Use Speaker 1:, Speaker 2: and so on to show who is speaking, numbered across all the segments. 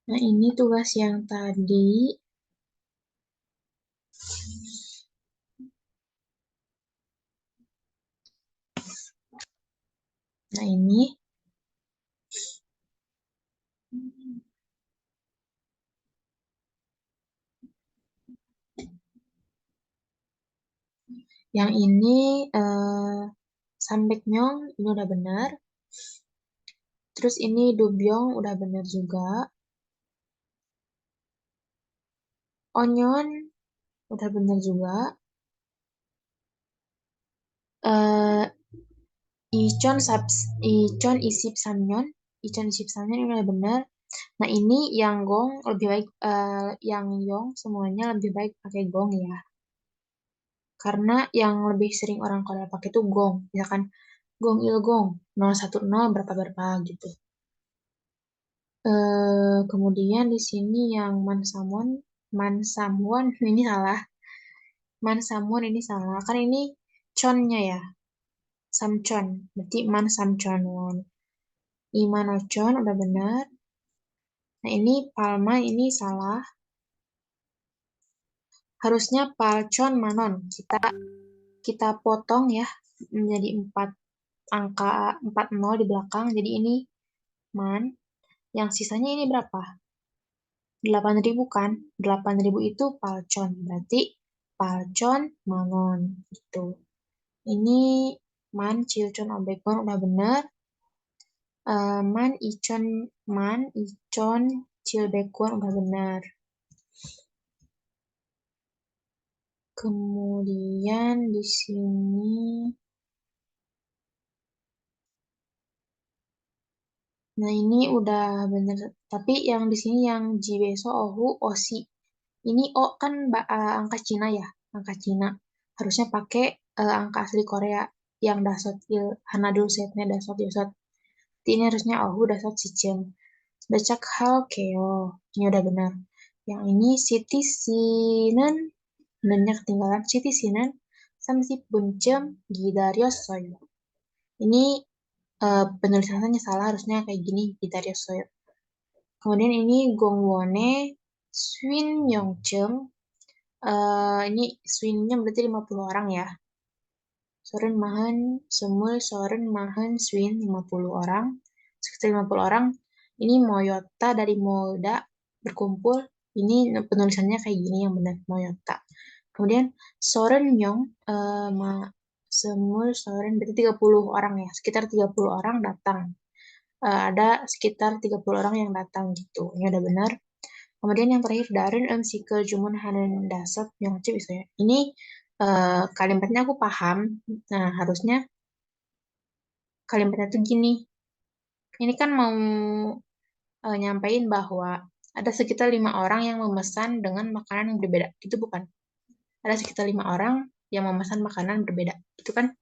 Speaker 1: Nah, ini tugas yang tadi. Nah, ini. Yang ini Sambeknyong, ini udah benar. Terus ini Dubyong, udah benar juga. Onyon, udah benar juga. Eh Ichon Isip Samnyon, Ichon Isip Samnyon ini udah benar. Nah, ini yang gong lebih baik, yang yong semuanya lebih baik pakai gong ya. Karena yang lebih sering orang Korea pakai itu gong. Misalkan gong il gong, 010 berapa-berapa gitu. Kemudian di sini yang Mansamwon ini salah. Mansamwon ini salah. Kan ini chonnya ya. Samchon. Berarti Mansamchonwon. Imanocon udah benar. Nah, ini Palma ini salah. Harusnya Palchon Manon. Kita potong ya menjadi 4 angka 40 di belakang. Jadi ini man. Yang sisanya ini berapa? 8.000 kan? 8.000 itu Palchon. Berarti Palchon Manon gitu. Ini Man Cilchon Obekon udah benar. Man Ichon Cilbekon udah benar. Kemudian di sini, nah ini udah bener. Tapi yang di sini yang Jibeso, Ohu, Osi. Ini O kan angka Cina ya, angka Cina. Harusnya pakai angka asli Korea yang dasot il Hanadul setnya dasot yosot. Ini harusnya Ohu dasot Sicem. Becak hal keo. Ini udah benar. Yang ini Siti Sinan, benarnya ketinggalan. Siti Sinan, Samsi Buncem, Gidarios Soyo. Ini penulisannya salah, harusnya kayak gini, Gidarios Soyo. Kemudian ini Gongwone, Swin Yongchem. Ini Swinnya berarti 50 orang ya. Soren Mahan, Semul, Soren Mahan, Swin 50 orang. Sekitar 50 orang. Ini Moyota dari Molda berkumpul. Ini penulisannya kayak gini yang benar, Moyota. Kemudian Soren Yong, Semul, Soren berarti 30 orang ya. Sekitar 30 orang datang. Ada sekitar 30 orang yang datang gitu. Ini udah benar. Kemudian yang terakhir Darin Sikel Jumun Hanen Dasot Yongchip bisa ya. Ini kalimatnya aku paham. Nah, harusnya kalimatnya tuh gini. Ini kan mau nyampein bahwa ada sekitar 5 orang yang memesan dengan makanan yang berbeda. Itu bukan? Ada sekitar 5 orang yang memesan makanan berbeda. Itu kan?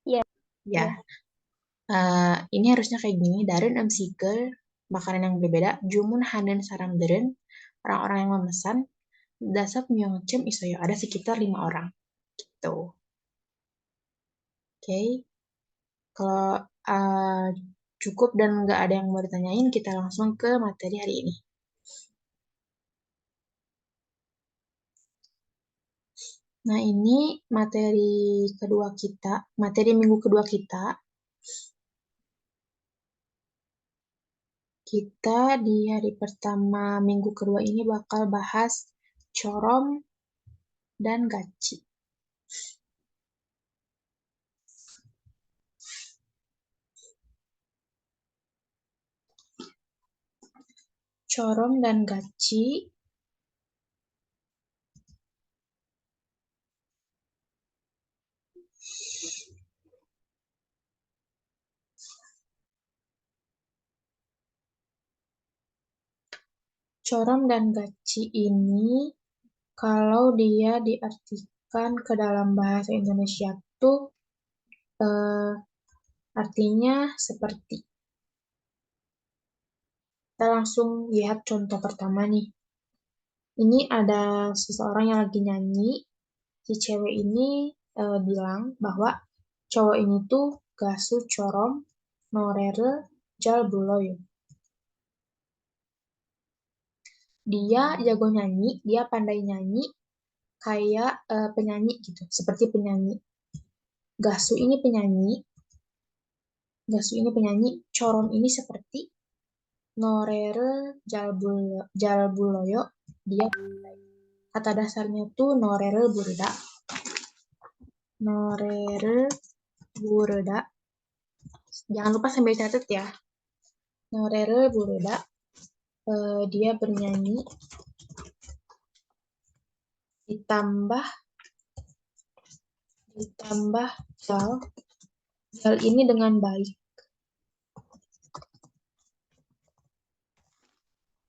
Speaker 2: Iya.
Speaker 1: Ya.
Speaker 2: Iya.
Speaker 1: Ini harusnya kayak gini. Darin Sikel makanan yang berbeda. Jumun Hanen Saramderen orang-orang yang memesan. Dasar Myeongcheom Isoyo ada sekitar 5 orang gitu. Oke, kalau cukup dan nggak ada yang mau ditanyain, kita langsung ke materi hari ini. Nah, ini materi kedua kita, materi minggu kedua kita. Kita di hari pertama minggu kedua ini bakal bahas corom dan gaci. Corom dan gaci Corom dan gaci ini kalau dia diartikan ke dalam bahasa Indonesia tuh artinya seperti. Kita langsung lihat contoh pertama nih. Ini ada seseorang yang lagi nyanyi. Si cewek ini bilang bahwa cowok ini tuh gasu corom norere jal buloy. Dia jago nyanyi, dia pandai nyanyi kayak penyanyi gitu, seperti penyanyi. Gasu ini penyanyi, Gasu ini penyanyi, Corom ini seperti Norere Jalbuloyo, dia kata dasarnya tuh Norere Burda. Norere Burda. Jangan lupa sambil catat ya. Norere Burda, dia bernyanyi ditambah Jal. Jal ini dengan baik.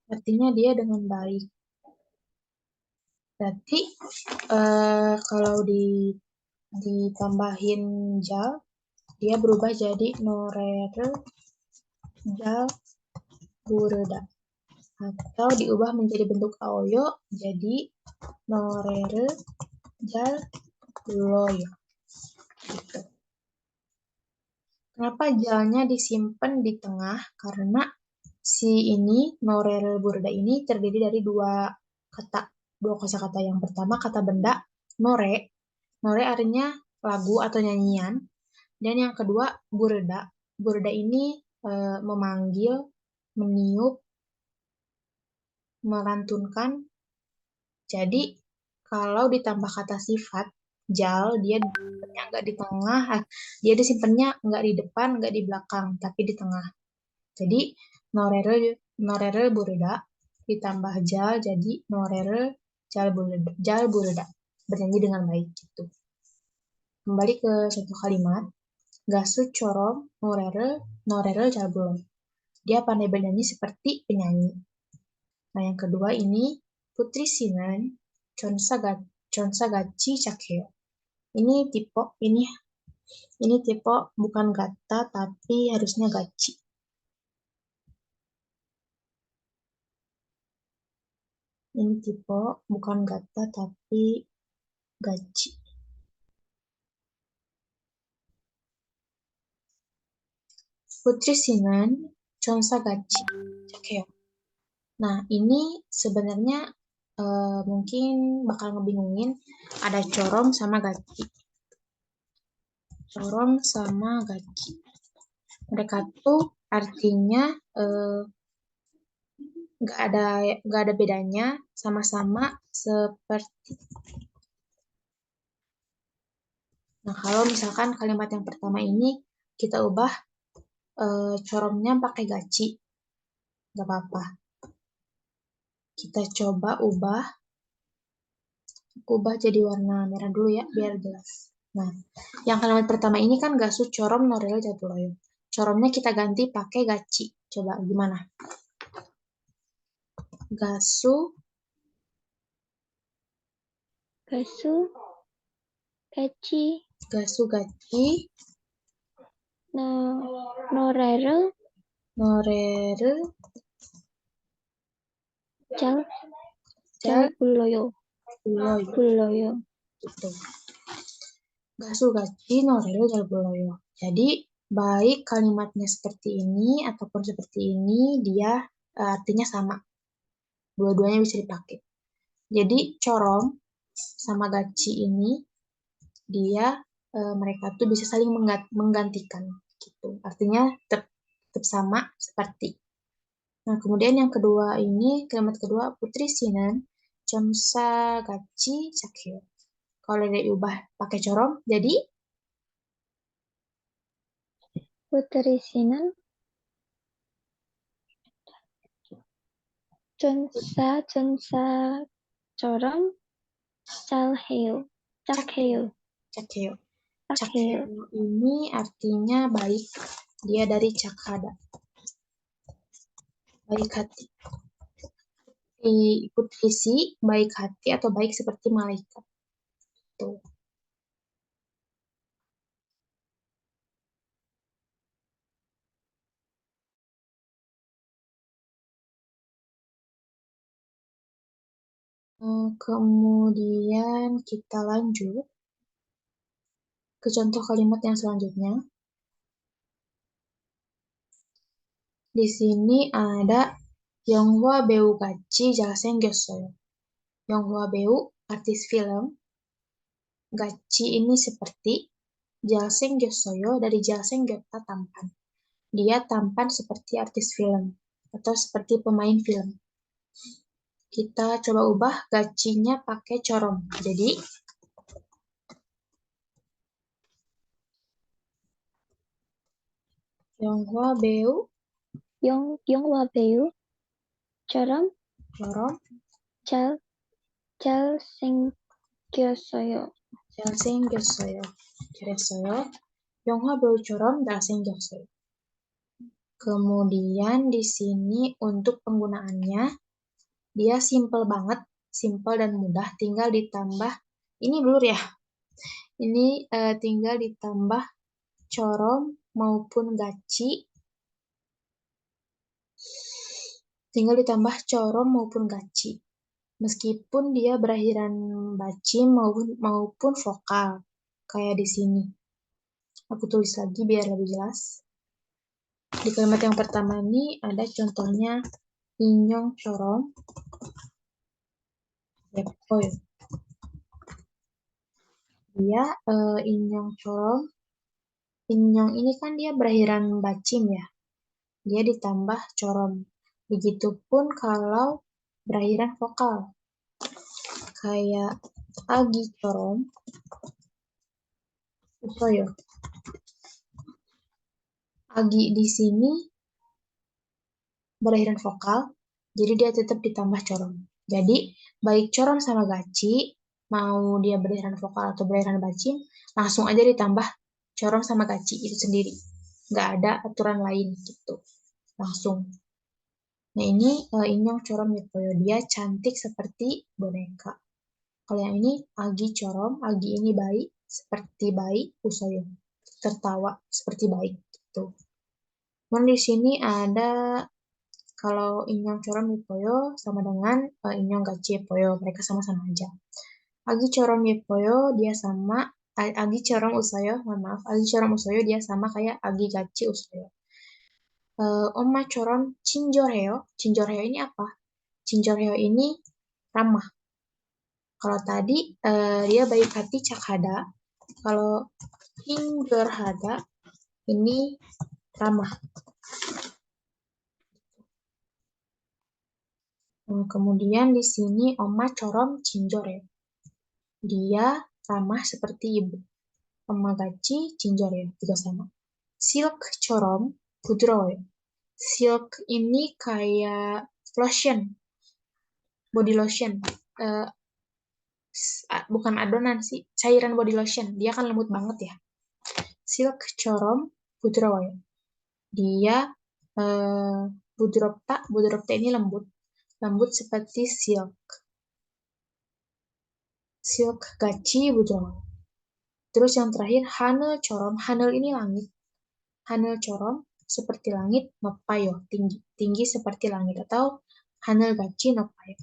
Speaker 1: Artinya dia dengan baik. Berarti kalau ditambahin Jal, dia berubah jadi Norere Jal Burda. Atau diubah menjadi bentuk aoyo jadi Norere Jal Loyo. Gitu. Kenapa jalnya disimpan di tengah? Karena si ini Norere Burda ini terdiri dari dua kosakata. Yang pertama kata benda nore. Nore artinya lagu atau nyanyian. Dan yang kedua burda. Burda ini memanggil, meniup, melantunkan. Jadi kalau ditambah kata sifat jal, dia disimpannya nggak di tengah, dia disimpannya nggak di depan, nggak di belakang, tapi di tengah. Jadi norere norere burda ditambah jal jadi norere jal burda, bernyanyi dengan baik gitu. Kembali ke satu kalimat, gasu corom norere jal burda. Dia pandai bernyanyi seperti penyanyi. Nah, yang kedua ini Putri Sinan Chonsagachi Chakeo. Ini tipe bukan gata tapi harusnya gachi. Ini tipe bukan gata tapi gachi. Putri Sinan Chonsagachi Chakeo. Nah, ini sebenarnya mungkin bakal ngebingungin ada corong sama gachi. Corong sama gachi. Mereka tuh artinya nggak ada bedanya, sama-sama seperti. Nah, kalau misalkan kalimat yang pertama ini kita ubah coromnya pakai gaci, nggak apa-apa. Kita coba ubah jadi warna merah dulu ya, biar jelas. Nah, yang kalimat pertama ini kan gasu corom norel jatuloyo. Coromnya kita ganti pakai gaci. Coba gimana? Gasu
Speaker 2: gaci
Speaker 1: gasu gaci
Speaker 2: norere jal buloyo.
Speaker 1: Gitu. Gasu gaci norel jal buloyo. Jadi baik kalimatnya seperti ini ataupun seperti ini, dia artinya sama. Dua-duanya bisa dipakai. Jadi corong sama gaci ini dia mereka tuh bisa saling menggantikan gitu. Artinya tetap sama seperti. Nah, kemudian yang kedua ini kalimat kedua Putri Sinan Chonsa Gachi Sakyo. Kalau diubah pakai corong jadi
Speaker 2: Putri Sinan Chonsa corong Chakheo.
Speaker 1: Chakheo ini artinya baik. Dia dari Cakhada. Baik hati. Putri si baik hati atau baik seperti malaikat. Tuh. Kemudian kita lanjut ke contoh kalimat yang selanjutnya. Di sini ada 영화 배우 같이 잘생겼어요. 영화 배우 artis film, 같이 ini seperti, 잘생겼어요 dari 잘생겼다 tampan. Dia tampan seperti artis film atau seperti pemain film. Kita coba ubah gacinya pakai corom. Jadi, 영화 배우
Speaker 2: 영화 배우처럼
Speaker 1: corom
Speaker 2: 잘 잘생겼어요.
Speaker 1: 잘생겼어요. 잘했어요. 영화 배우처럼 잘생겼어요. Kemudian di sini untuk penggunaannya, dia simple banget, simple dan mudah, tinggal ditambah, ini blur ya, ini tinggal ditambah corom maupun gaci, tinggal ditambah corom maupun gaci. Meskipun dia berakhiran baci maupun vokal, kayak di sini. Aku tulis lagi biar lebih jelas. Di kalimat yang pertama ini ada contohnya inyong corom, yepoy. Dia inyong corom, inyong ini kan dia berakhiran bacim ya, dia ditambah corom. Begitupun kalau berakhiran vokal, kayak agi corom, usoyo. Agi di sini berakhiran vokal, jadi dia tetap ditambah corom. Jadi, baik corom sama gaci, mau dia berakhiran vokal atau berakhiran bacim, langsung aja ditambah corom sama gaci itu sendiri. Nggak ada aturan lain gitu. Langsung. Nah, ini inyong corom yepoyo. Dia cantik seperti boneka. Kalau yang ini agi corom, agi ini baik, seperti baik, usoyo. Tertawa seperti baik gitu. Kemudian di sini ada kalau inyong corom yepoyo sama dengan inyong gaci yepoyo. Mereka sama-sama aja. Agi corom yepoyo dia sama agi corom usoyo, mohon maaf, agi corom usoyo dia sama kayak agi gaci usoyo. Oma corom cinjorheo. Cinjorheo ini apa? Cinjorheo ini ramah. Kalau tadi dia baik hati cakada. Kalau hingerhada ini ramah. Kemudian di sini oma corom cinjorheo. Dia ramah seperti ibu. Oma gaci cinjorheo juga sama. Silk corom budraoyo. Silk ini kayak lotion, body lotion. Bukan adonan sih, cairan body lotion. Dia kan lembut banget ya. Silk corom budraoyo. Dia budropta ini lembut. Lembut seperti silk. Silk gaci budraoyo. Terus yang terakhir hanel corom. Hanel ini langit. Hanel corom seperti langit, nopayo tinggi. Tinggi seperti langit atau hanel gaci nopayo.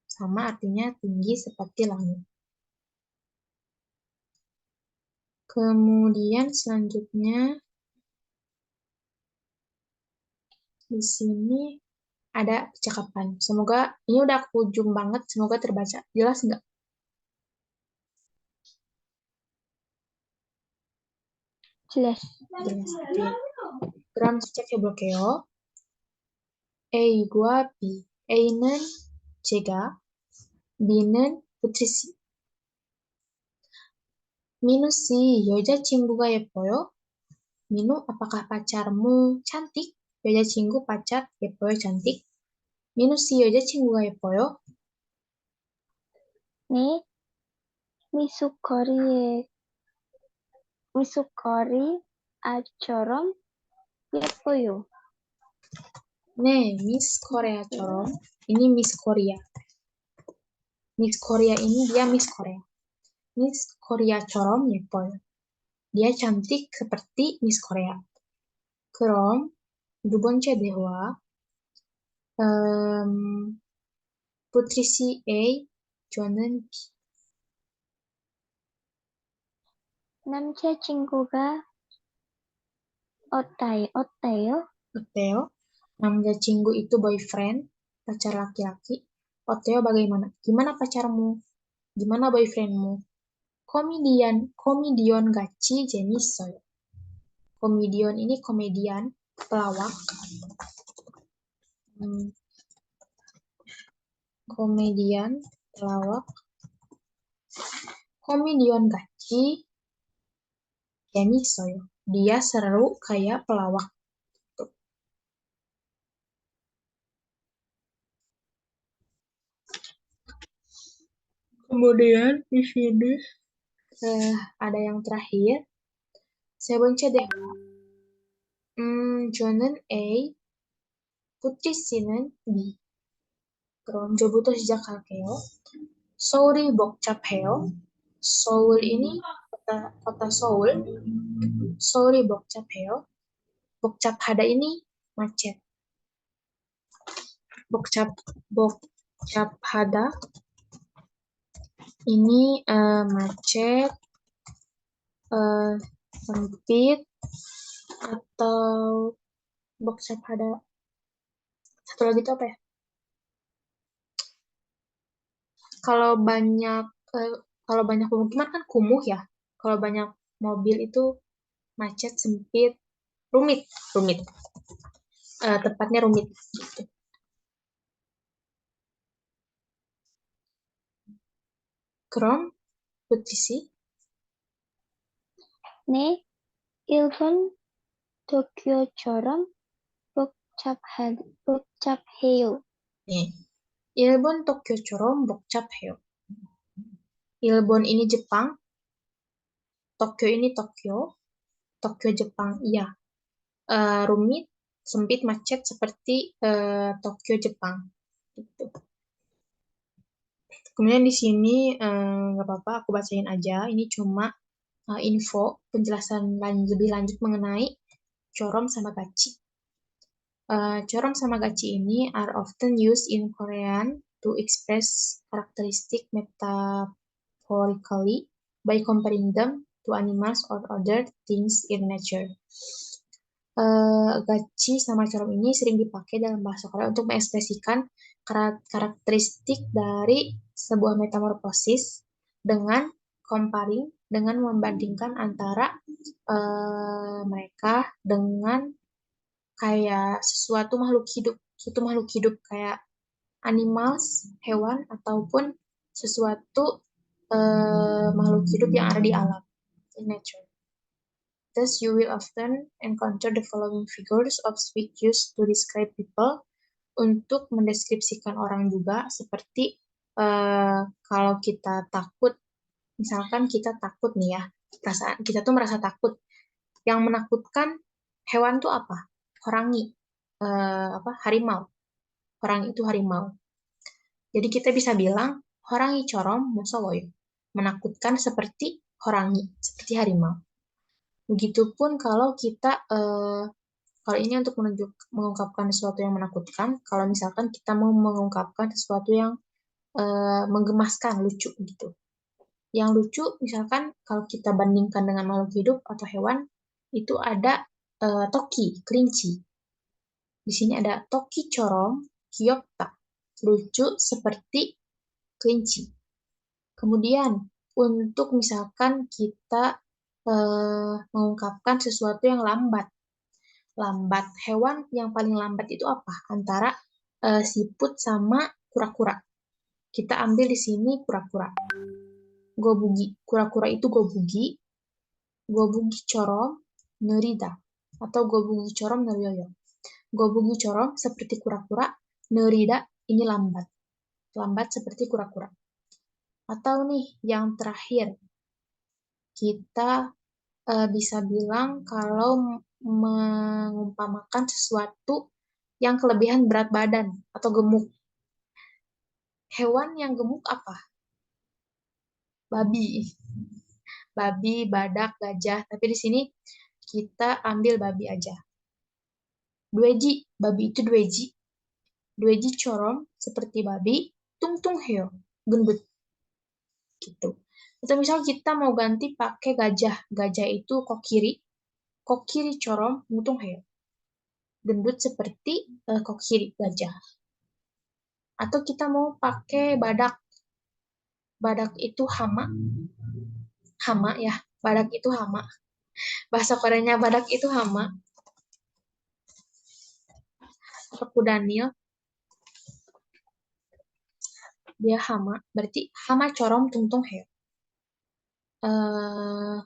Speaker 1: Sama artinya tinggi seperti langit. Kemudian selanjutnya di sini ada percakapan. Semoga ini udah ke ujung banget, semoga terbaca. Jelas nggak?
Speaker 2: Jelas.
Speaker 1: Jelas. Oke. Gram cek ya blokeo. Ei guapi. Einen cega. Binen putrisi. Minu si yoja cingguga yepoyo. Minu, apakah pacarmu cantik? Yoja cinggu pacar yepoyo cantik. Minu si yoja cingguga yepoyo.
Speaker 2: 네, 미숫가리 아처럼 예뻐요.
Speaker 1: Nih, Miss Korea-corom. Ini Miss Korea. Miss Korea ini dia Miss Korea. Miss Korea-corom yepoyo. Dia cantik seperti Miss Korea. Krom, 두 번째 대화. Putri si A, 저는 B.
Speaker 2: 남자친구가 어때요?
Speaker 1: Oteo, 남자친구 itu boyfriend. pacar laki-laki. Oteo bagaimana? Gimana pacarmu? Gimana boyfriendmu? Komedion gachi jenisoyo. Komedion ini komedian, pelawak. Komedian, pelawak. Komedion gachi jenisoyo. Dia seru kayak pelawak. Kemudian di sini ada yang terakhir. Saya benci deh. 저는 A, 붙이시는 B. 그럼 저부터 시작할게요. 서울이 복잡해요. 서울 ini kota Seoul. 서울이 복잡해요. 복잡하다 ini macet. 복잡하다 ini macet, sempit, atau 복잡하다. Satu lagi itu apa ya? Kalau banyak pemukiman kan kumuh ya. Kalau banyak mobil itu macet, sempit, rumit. Tepatnya rumit. Gitu. 그럼 붙이시.
Speaker 2: 네, 일본 도쿄처럼 복잡해요.
Speaker 1: 네. 일본 도쿄처럼 복잡해요. 일본 ini Jepang, Tokyo ini Tokyo, Tokyo Jepang, iya. Rumit, sempit, macet seperti Tokyo Jepang. Gitu. Kemudian di sini nggak apa-apa, aku bacain aja. Ini cuma info penjelasan lebih lanjut mengenai Chorom sama Gachi. Chorom sama Gachi ini are often used in Korean to express characteristic metaphorically by comparing them to animals or other things in nature. Gachi sama Chorom ini sering dipakai dalam bahasa Korea untuk mengekspresikan karakteristik dari sebuah metamorfosis dengan comparing, dengan membandingkan antara mereka dengan kayak suatu makhluk hidup kayak animals, hewan, ataupun sesuatu makhluk hidup yang ada di alam, in nature. Thus, you will often encounter the following figures of speech used to describe people untuk mendeskripsikan orang juga seperti kalau kita takut, misalkan kita takut nih ya, perasaan kita tuh merasa takut. Yang menakutkan hewan tuh apa? Horangi, harimau. Horangi itu harimau. Jadi kita bisa bilang horangi corom musawoyo, menakutkan seperti horangi, seperti harimau. Begitupun kalau kita kalau ini untuk mengungkapkan sesuatu yang menakutkan, kalau misalkan kita mau mengungkapkan sesuatu yang menggemaskan, lucu gitu. Yang lucu, misalkan kalau kita bandingkan dengan makhluk hidup atau hewan, itu ada toki, kelinci. Di sini ada toki corong, kyokta, lucu seperti kelinci. Kemudian, untuk misalkan kita mengungkapkan sesuatu yang lambat. Lambat, hewan yang paling lambat itu apa? Antara siput sama kura-kura. Kita ambil di sini kura-kura. Gobugi. Kura-kura itu gobugi. Gobugi corom nerida. Atau gobugi corom neryoyo. Gobugi corom seperti kura-kura. Nerida ini lambat. Lambat seperti kura-kura. Atau nih, yang terakhir. Kita bisa bilang kalau mengumpamakan sesuatu yang kelebihan berat badan atau gemuk. Hewan yang gemuk apa? Babi. Babi, badak, gajah. Tapi di sini kita ambil babi aja. Dueji, babi itu dueji. Dueji corom seperti babi, tungtung heo, gendut. Gitu. Atau misal kita mau ganti pakai gajah. Gajah itu kokiri. Kokiri corom, mutung heo. Gendut seperti kokiri, gajah. Atau kita mau pakai badak. Badak itu hama. Hama ya. Badak itu hama. Bahasa Koreanya badak itu hama. Aku Daniel, dia hama. Berarti hama corom tungtung heo. Eh,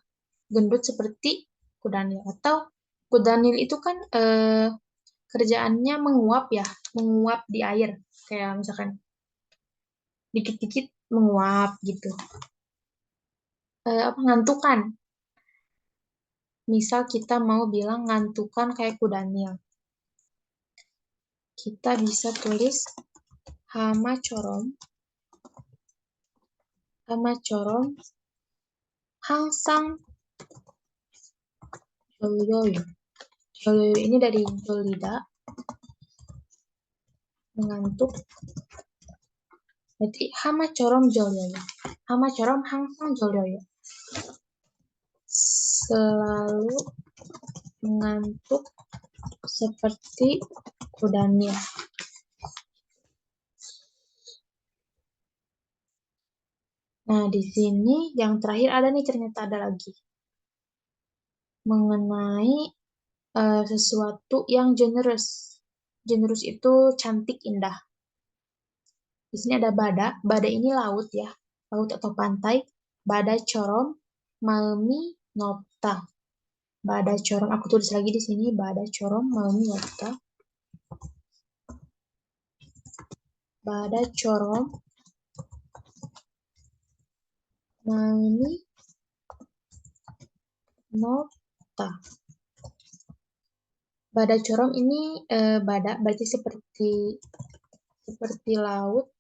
Speaker 1: gendut seperti kudanil. Atau kudanil itu kan kerjaannya menguap ya. Menguap di air. Kayak misalkan dikit-dikit menguap gitu. Apa ngantukan. Misal kita mau bilang ngantukan kayak kudanil. Kita bisa tulis hama corom, hangsang jolyoyo. Jolyoyo ini dari jolida, mengantuk. Berarti hama corom jolyoyo. Hama corom hangsang jolyoyo. Selalu mengantuk seperti kudanil. Nah, di sini yang terakhir ada nih, ternyata ada lagi. Mengenai sesuatu yang generous. Generous itu cantik, indah. Di sini ada bada. Bada ini laut ya. Laut atau pantai. Bada corom, malmi, nopta. Bada corom, aku tulis lagi di sini. Bada corom, malmi, nopta. Bada corom, malmi, nopta. Bada corom ini bada berarti seperti laut.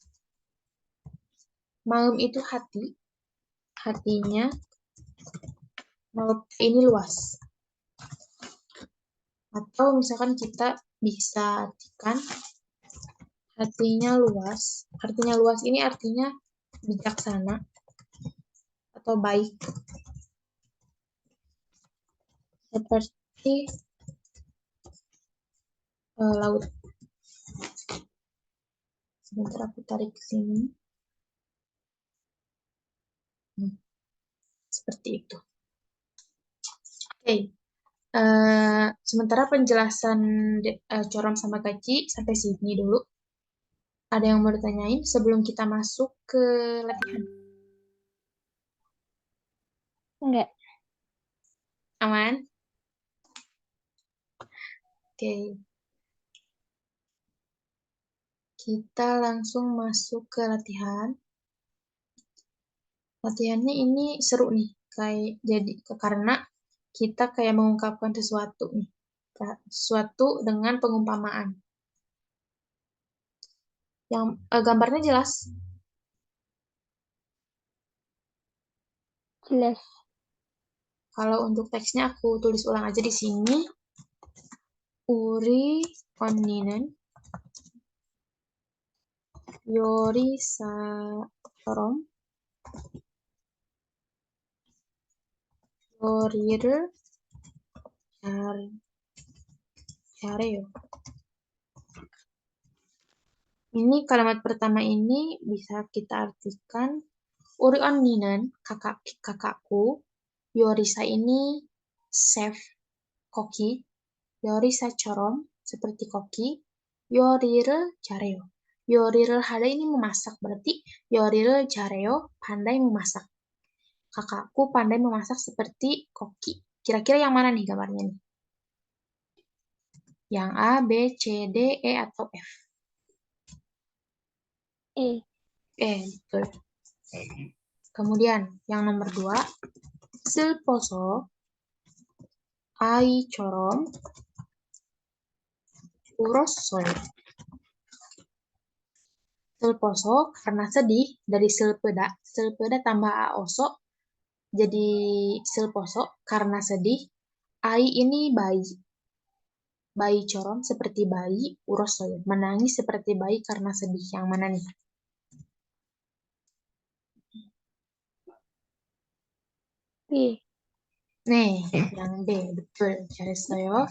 Speaker 1: Malum itu hati, hatinya. Nopta ini luas. Atau misalkan kita bisa artikan hatinya luas. Artinya luas ini artinya bijaksana atau baik. Seperti laut. Sebentar aku tarik ke sini. Seperti itu. Oke. Sementara penjelasan corom sama gaji sampai sini dulu. Ada yang mau ditanyain sebelum kita masuk ke latihan?
Speaker 2: Enggak.
Speaker 1: Aman? Oke. Kita langsung masuk ke latihan. Latihannya ini seru nih, karena kita kayak mengungkapkan sesuatu nih, sesuatu dengan pengumpamaan. Yang gambarnya jelas.
Speaker 2: Jelas.
Speaker 1: Kalau untuk teksnya aku tulis ulang aja di sini. Uri onninen yori sarom yori를 잘해요. Ini kalimat pertama ini bisa kita artikan Uri onni는 kakakku. Yorisa ini chef, koki. Yorisa corom seperti koki. Yori를 잘해요. Yori를 hada ini memasak, berarti Yori를 잘해요 pandai memasak. Kakakku pandai memasak seperti koki. Kira-kira yang mana nih gambarnya nih? Yang A, B, C, D, E, atau F?
Speaker 2: E.
Speaker 1: Betul. Kemudian yang nomor 2, 슬퍼서 아이처럼 울었어요. 슬퍼서 karena sedih, dari selpeda tambah aoso jadi 슬퍼서 karena sedih. Ai ini bayi. Bayi corom seperti bayi, urosoyo menangis seperti bayi karena sedih. Yang mana nih?
Speaker 2: B.
Speaker 1: Nih, yang B, betul. 잘했어요.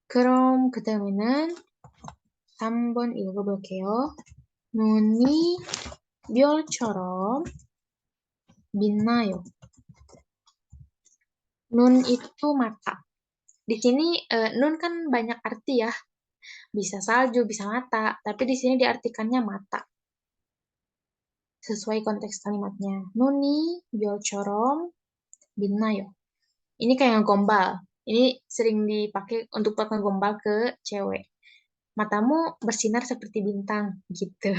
Speaker 1: 그럼 그 다음에는 3번 읽어볼게요. 눈이 별처럼 빛나요. Nun itu mata. Di sini nun kan banyak arti ya. Bisa salju, bisa mata, tapi di sini diartikannya mata. Sesuai konteks kalimatnya. Nuni biocorom binayo. Ini kayak ngegombal. Ini sering dipakai untuk ngegombal ke cewek. Matamu bersinar seperti bintang gitu.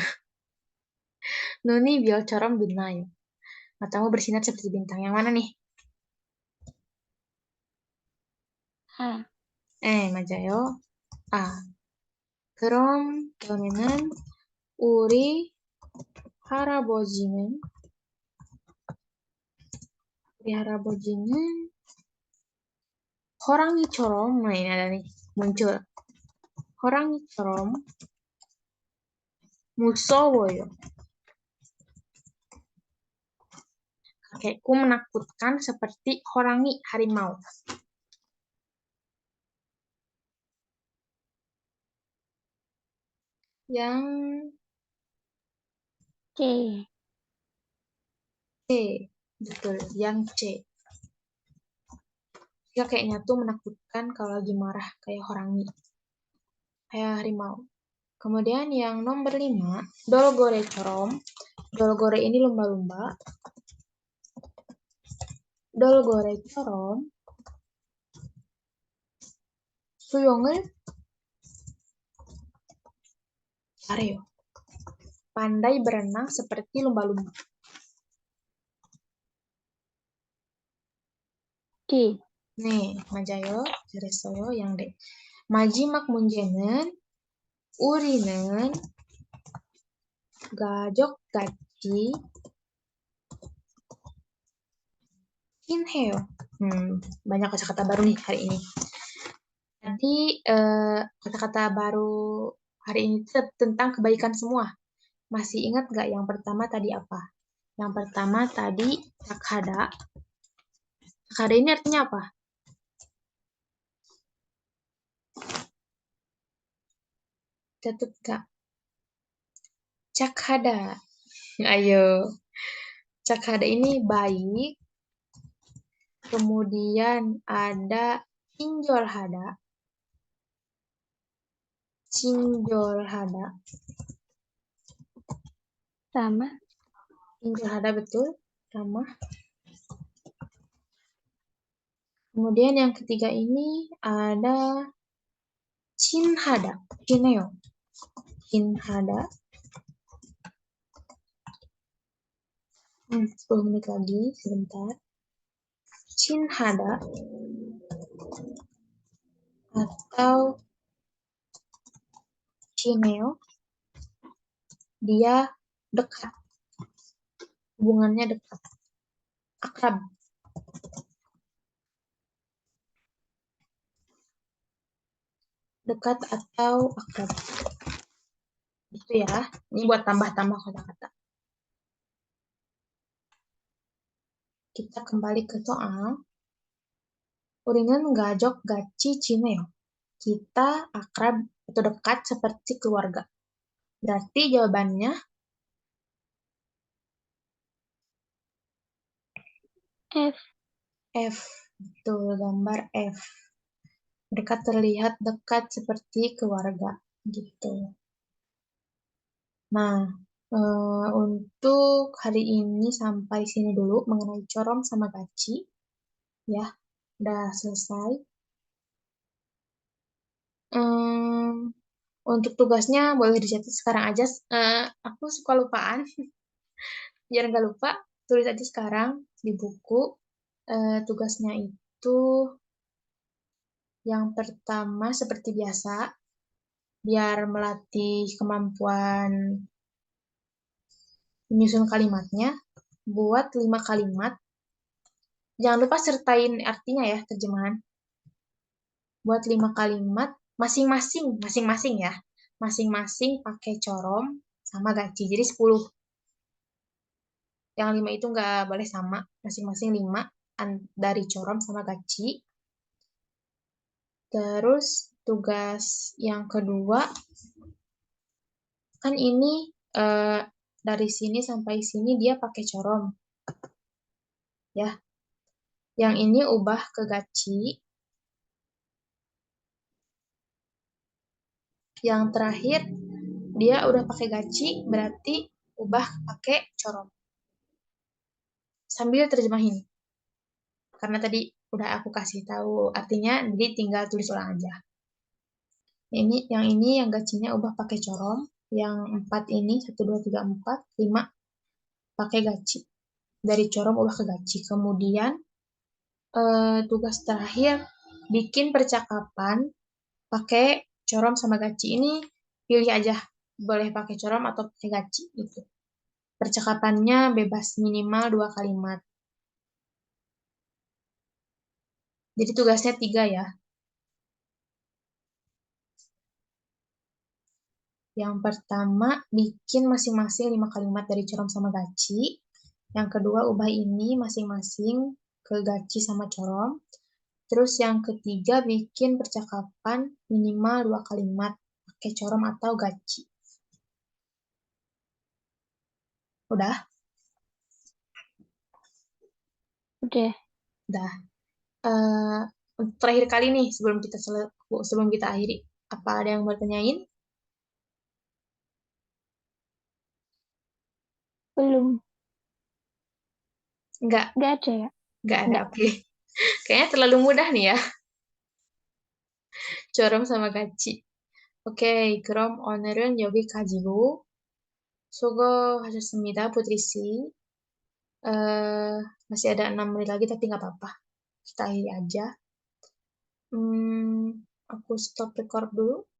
Speaker 1: Nuni biocorom binayo. Matamu bersinar seperti bintang. Yang mana nih?
Speaker 2: A.
Speaker 1: Majayo. Ah. 그럼 다음에는 우리 할아버지는 우리 할아버지는 호랑이처럼 nah ini ada nih muncul 호랑이처럼 무서워요. Kakekku menakutkan seperti horangi harimau. Yang
Speaker 2: C.
Speaker 1: C, betul, yang C. Kakeknya tuh menakutkan kalau lagi marah kayak horangi, kayak harimau. Kemudian yang nomor 5, dolgore corom. Dolgore ini lumba-lumba. Dolgore corom 수영을 잘해요. Pandai berenang seperti lumba-lumba.
Speaker 2: D.
Speaker 1: 네, 맞아요. 잘했어요. yang D. 마지막 문제는 우리는 가족같이 친해요. banyak kata-kata baru nih hari ini. Nanti kata-kata baru hari ini tentang kebaikan semua. Masih ingat nggak yang pertama tadi apa? Yang pertama tadi cakhada. Cakhada ini artinya apa? Catat nggak? Cakhada. Ayo. Cakhada ini baik. Kemudian ada cinjol hada. Cinjol hada.
Speaker 2: Sama.
Speaker 1: Cinjol hada betul. Ramah. Kemudian yang ketiga ini ada cinhada. Cineo. Cinhada. 10 menit lagi, sebentar. Cinhada atau cineo, dia dekat. Hubungannya dekat. Akrab. Dekat atau akrab. Itu ya. Ini buat tambah-tambah kata-kata. Kita kembali ke soal. Uringan gajok gaci cineo. Kita akrab atau dekat seperti keluarga. Berarti jawabannya
Speaker 2: F.
Speaker 1: F. Betul, gambar F. Mereka terlihat dekat seperti keluarga. Gitu. Nah, untuk hari ini sampai sini dulu mengenai corom sama gaci. Ya, udah selesai. Untuk tugasnya boleh dicatat sekarang aja. Aku suka lupaan. Biar nggak lupa, tulis aja sekarang di buku. Tugasnya itu yang pertama seperti biasa, biar melatih kemampuan menyusun kalimatnya, buat 5 kalimat. Jangan lupa sertain artinya ya, terjemahan. Buat 5 kalimat, masing-masing ya. Masing-masing pakai corom sama gaci. Jadi 10. Yang 5 itu nggak boleh sama, masing-masing 5 dari corom sama gaci. Terus tugas yang kedua, kan ini eh, dari sini sampai sini dia pakai corom, ya. Yang ini ubah ke gaci. Yang terakhir dia udah pakai gaci, berarti ubah pakai corom. Sambil terjemahin. Karena tadi udah aku kasih tahu artinya, jadi tinggal tulis ulang aja. Yang gacinya ubah pakai corom. Yang 4 ini, 1, 2, 3, 4, 5 pakai gaci. Dari corom ubah ke gaci. Kemudian tugas terakhir bikin percakapan pakai corom sama gaci. Ini pilih aja, boleh pakai corom atau pakai gaci gitu. Percakapannya bebas, minimal 2 kalimat. Jadi tugasnya 3 ya. Yang pertama, bikin masing-masing 5 kalimat dari corom sama gaci. Yang kedua, ubah ini masing-masing ke gaci sama corom. Terus yang ketiga, bikin percakapan minimal 2 kalimat pakai corom atau gaci. Udah?
Speaker 2: Udah.
Speaker 1: Udah. Eh, terakhir kali nih sebelum kita akhiri. Apa ada yang mau tanyain?
Speaker 2: Belum.
Speaker 1: Enggak,
Speaker 2: Nggak ada ya?
Speaker 1: enggak ada.
Speaker 2: Nggak.
Speaker 1: Oke. Kayaknya terlalu mudah nih ya, corom sama gaci. 오케이, 그럼 오늘은 여기까지고, 수고하셨습니다, Putri 씨. eh Masih ada 6 menit lagi, tapi nggak apa-apa. Kita akhiri aja. Aku stop record dulu.